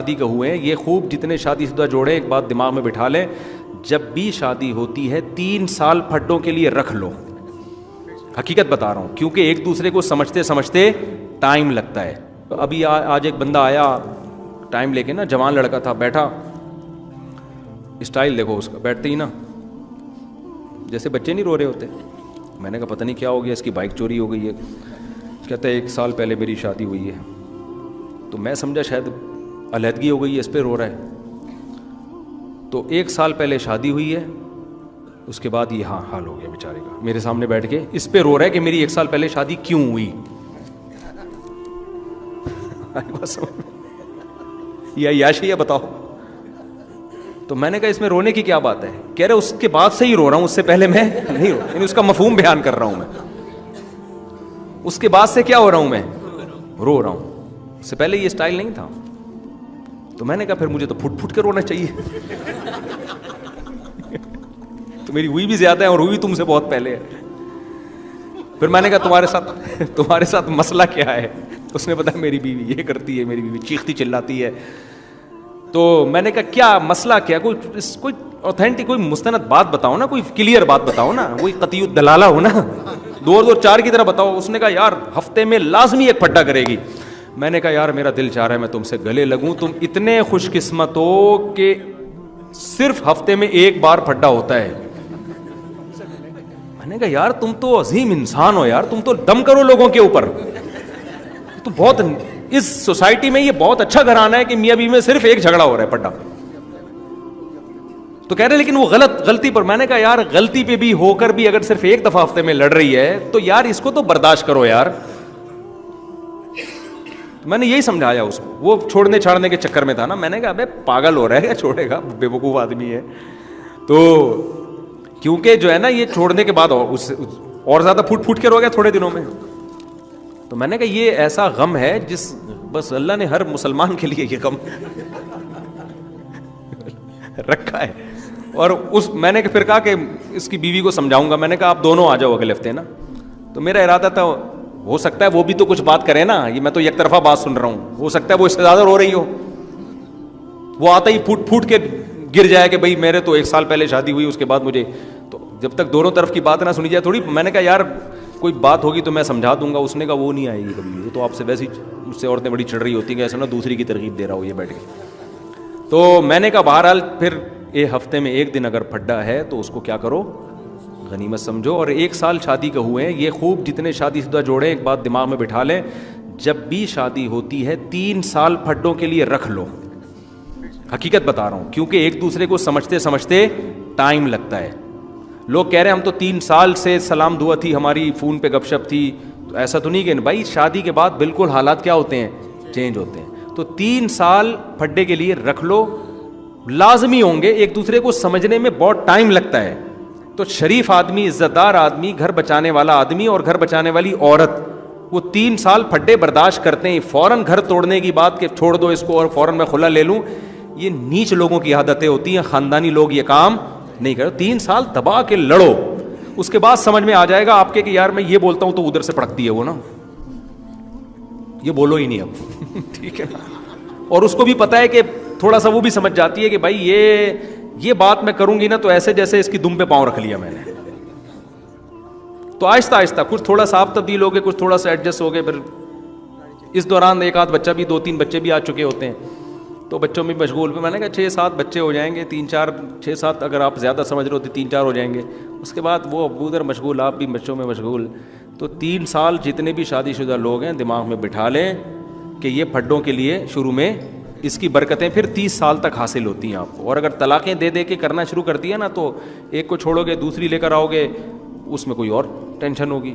شادی کے ہوئے ہیں یہ خوب جتنے شادی شدہ جوڑے ایک بات دماغ میں بٹھا لیں، جب بھی شادی ہوتی ہے 3 سال پھڈوں کے لیے رکھ لو. حقیقت بتا رہا ہوں، کیونکہ ایک دوسرے کو سمجھتے سمجھتے ٹائم لگتا ہے. ابھی آج ایک بندہ آیا ٹائم لے کے نا، جوان لڑکا تھا، بیٹھا، اسٹائل دیکھو اس کا، بیٹھتے ہی نا جیسے بچے نہیں رو رہے ہوتے. میں نے کہا پتہ نہیں کیا ہو گیا، اس کی بائک چوری ہو گئی ہے. کہتا ہے 1 سال پہلے میری شادی ہوئی ہے. تو میں سمجھا شاید علیحدگی ہو گئی ہے اس پہ رو رہا ہے. تو 1 سال پہلے شادی ہوئی ہے، اس کے بعد یہ حال ہو گیا بیچارے کا. میرے سامنے بیٹھ کے اس پہ رو رہا ہے کہ میری 1 سال پہلے شادی کیوں ہوئی. یا یاشی بتاؤ. تو میں نے کہا اس میں رونے کی کیا بات ہے؟ کہہ رہے اس کے بعد سے ہی رو رہا ہوں، اس سے پہلے میں نہیں رو، یعنی اس کا مفہوم بیان کر رہا ہوں. میں اس کے بعد سے کیا ہو رہا ہوں، میں رو رہا ہوں، اس سے پہلے یہ اسٹائل نہیں تھا. تو میں نے کہا پھر مجھے تو پھٹ پھٹ کے رونا چاہیے. تو میری ہوئی بھی زیادہ ہے اور ہوئی تم سے بہت پہلے ہے. پھر میں نے کہا تمہارے ساتھ مسئلہ کیا ہے؟ اس نے بتایا میری بیوی یہ کرتی ہے، میری بیوی چیختی چلاتی ہے. تو میں نے کہا کیا مسئلہ کیا؟ کوئی اوتھینٹک کوئی مستند بات بتاؤ نا، کوئی کلیئر بات بتاؤ نا، کوئی قطعی الدلالہ ہو نا، 2 اور 4 کی طرح بتاؤ. اس نے کہا یار ہفتے میں لازمی 1 پھڈا کرے گی. میں نے کہا یار میرا دل چاہ رہا ہے میں تم سے گلے لگوں، تم اتنے خوش قسمت ہو کہ صرف ہفتے میں 1 بار پھڈا ہوتا ہے. میں نے کہا یار تم تو عظیم انسان ہو یار، تم تو دم کرو لوگوں کے اوپر. تو بہت اس سوسائٹی میں یہ بہت اچھا گھرانہ ہے کہ میاں بیوی میں صرف 1 جھگڑا ہو رہا ہے پھڈا. تو کہہ رہے لیکن وہ غلطی پر. میں نے کہا یار غلطی پہ بھی ہو کر بھی اگر صرف 1 دفعہ ہفتے میں لڑ رہی ہے تو یار اس کو تو برداشت کرو یار. میں نے یہی سمجھایا اس کو. وہ چھوڑنے چھاڑنے کے چکر میں تھا نا. میں نے کہا ابے پاگل ہو رہا ہے، کیا چھوڑے گا، بے وقوف آدمی ہے. تو کیونکہ جو ہے نا یہ چھوڑنے کے بعد اور زیادہ پھوٹ کے رو گیا تھوڑے دنوں میں. تو میں نے کہا یہ ایسا غم ہے جس بس اللہ نے ہر مسلمان کے لیے یہ غم رکھا ہے. اور میں نے پھر کہا کہ اس کی بیوی کو سمجھاؤں گا. میں نے کہا آپ دونوں آ جاؤ اگلے ہفتے نا. تو میرا ارادہ تھا ہو سکتا ہے وہ بھی تو کچھ بات کرے نا، یہ میں تو یک طرفہ بات سن رہا ہوں، ہو سکتا ہے وہ اس سے زیادہ رو رہی ہو. وہ آتا ہی پھوٹ کے گر جائے کہ بھائی میرے تو 1 سال پہلے شادی ہوئی، اس کے بعد مجھے. تو جب تک دونوں طرف کی بات نہ سنی جائے تھوڑی. میں نے کہا یار کوئی بات ہوگی تو میں سمجھا دوں گا. اس نے کہا وہ نہیں آئے گی کبھی، وہ تو آپ سے ویسے ہی مجھ سے عورتیں بڑی چڑھ رہی ہوتی ہیں، ایسا نا دوسری کی ترغیب دے رہا ہو یہ بیٹھ کے. تو میں نے کہا بہرحال پھر ہفتے میں 1 دن اگر پھڈا ہے تو اس کو کیا کرو، غنیمت سمجھو. اور 1 سال شادی کے ہوئے ہیں یہ خوب جتنے شادی شدہ جوڑے ایک بات دماغ میں بٹھا لیں، جب بھی شادی ہوتی ہے 3 سال پھڈوں کے لیے رکھ لو. حقیقت بتا رہا ہوں، کیونکہ ایک دوسرے کو سمجھتے سمجھتے ٹائم لگتا ہے. لوگ کہہ رہے ہیں ہم تو 3 سال سے سلام دعا تھی ہماری، فون پہ گپ شپ تھی. تو ایسا تو نہیں کہ بھائی شادی کے بعد بالکل حالات کیا ہوتے ہیں، چینج ہوتے ہیں. تو 3 سال پھڈے کے لیے رکھ لو، لازمی ہوں گے. ایک دوسرے کو سمجھنے میں بہت ٹائم لگتا ہے. تو شریف آدمی، عزت دار آدمی، گھر بچانے والا آدمی اور گھر بچانے والی عورت، وہ 3 سال پھڈے برداشت کرتے ہیں. فوراً گھر توڑنے کی بات کہ چھوڑ دو اس کو اور فوراً میں خلا لے لوں، یہ نیچ لوگوں کی عادتیں ہوتی ہیں. خاندانی لوگ یہ کام نہیں کرو. 3 سال دبا کے لڑو، اس کے بعد سمجھ میں آ جائے گا آپ کے کہ یار میں یہ بولتا ہوں تو ادھر سے پڑکتی ہے وہ نا، یہ بولو ہی نہیں اب. ٹھیک ہے نا. اور اس کو بھی پتا ہے کہ تھوڑا سا وہ بھی سمجھ جاتی ہے کہ بھائی یہ بات میں کروں گی نا تو ایسے جیسے اس کی دم پہ پاؤں رکھ لیا میں نے. تو آہستہ آہستہ کچھ تھوڑا سا آپ تبدیل ہو گئے، کچھ تھوڑا سا ایڈجسٹ ہو گئے. پھر اس دوران 1 بچہ بھی 2-3 بچے بھی آ چکے ہوتے ہیں تو بچوں میں مشغول. میں نے کہا 6-7 بچے ہو جائیں گے، 3-4 6-7 اگر آپ زیادہ سمجھ رہے ہو تو 3-4 ہو جائیں گے. اس کے بعد وہ ابو ادھر مشغول، آپ بھی بچوں میں مشغول. تو 3 سال جتنے بھی شادی شدہ لوگ ہیں دماغ میں بٹھا لیں کہ یہ پھڈوں کے لیے شروع میں اس کی برکتیں پھر 30 سال تک حاصل ہوتی ہیں آپ کو. اور اگر طلاقیں دے دے کے کرنا شروع کر دیا نا تو ایک کو چھوڑو گے دوسری لے کر آؤ گے، اس میں کوئی اور ٹینشن ہوگی.